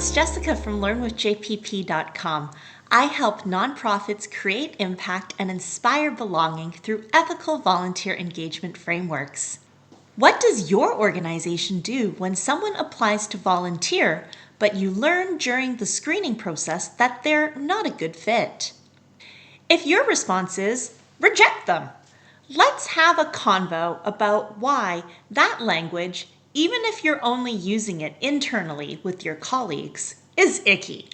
it's Jessica from learnwithjpp.com. I help nonprofits create impact and inspire belonging through ethical volunteer engagement frameworks. What does your organization do when someone applies to volunteer, but you learn during the screening process that they're not a good fit? If your response is, reject them, let's have a convo about why that language, even if you're only using it internally with your colleagues, is icky.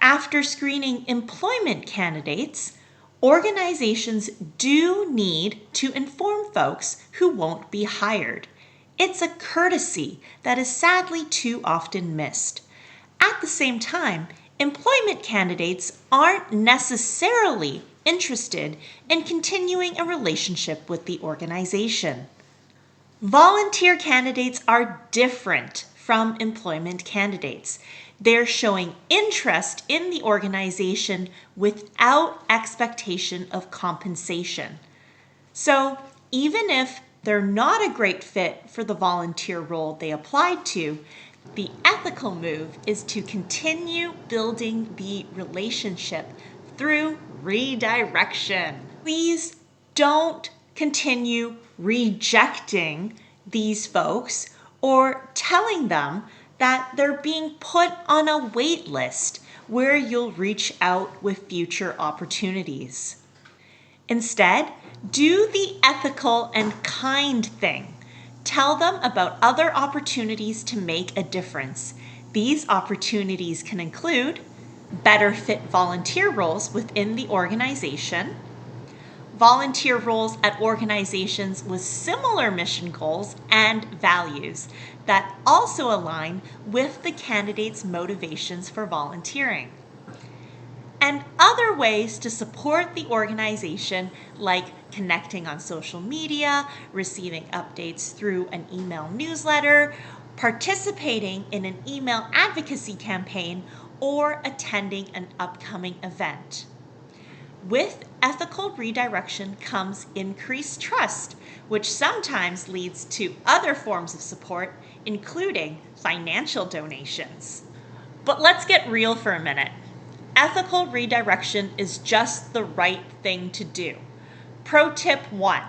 After screening employment candidates, organizations do need to inform folks who won't be hired. It's a courtesy that is sadly too often missed. At the same time, employment candidates aren't necessarily interested in continuing a relationship with the organization. Volunteer candidates are different from employment candidates. They're showing interest in the organization without expectation of compensation. So even if they're not a great fit for the volunteer role they applied to, the ethical move is to continue building the relationship through redirection. Please don't continue rejecting these folks or telling them that they're being put on a wait list where you'll reach out with future opportunities. Instead, do the ethical and kind thing. Tell them about other opportunities to make a difference. These opportunities can include better fit volunteer roles within the organization, volunteer roles at organizations with similar mission goals and values that also align with the candidate's motivations for volunteering, and other ways to support the organization, like connecting on social media, receiving updates through an email newsletter, participating in an email advocacy campaign, or attending an upcoming event. With ethical redirection comes increased trust, which sometimes leads to other forms of support, including financial donations. But let's get real for a minute. Ethical redirection is just the right thing to do. Pro tip 1,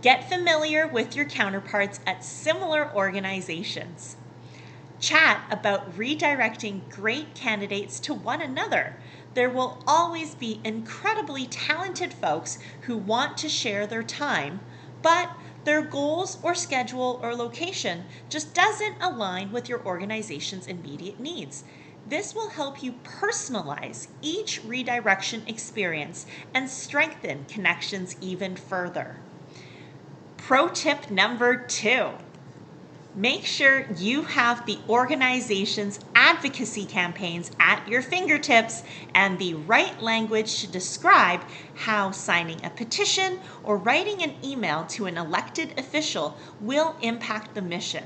get familiar with your counterparts at similar organizations. Chat about redirecting great candidates to one another. There will always be incredibly talented folks who want to share their time, but their goals or schedule or location just doesn't align with your organization's immediate needs. This will help you personalize each redirection experience and strengthen connections even further. Pro tip number 2. Make sure you have the organization's advocacy campaigns at your fingertips and the right language to describe how signing a petition or writing an email to an elected official will impact the mission.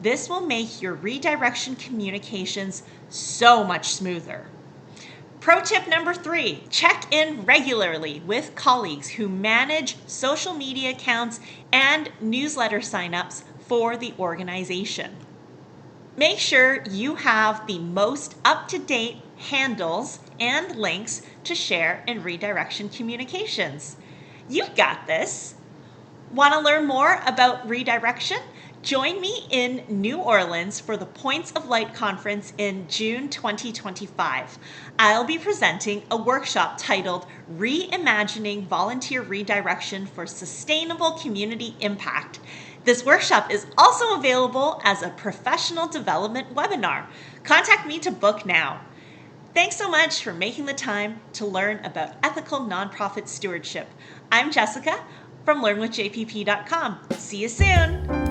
This will make your redirection communications so much smoother. Pro tip number 3, check in regularly with colleagues who manage social media accounts and newsletter signups for the organization. Make sure you have the most up-to-date handles and links to share in redirection communications. You've got this. Want to learn more about redirection? Join me in New Orleans for the Points of Light Conference in June 2025. I'll be presenting a workshop titled Reimagining Volunteer Redirection for Sustainable Community Impact. This workshop is also available as a professional development webinar. Contact me to book now. Thanks so much for making the time to learn about ethical nonprofit stewardship. I'm Jessica from learnwithjpp.com. See you soon.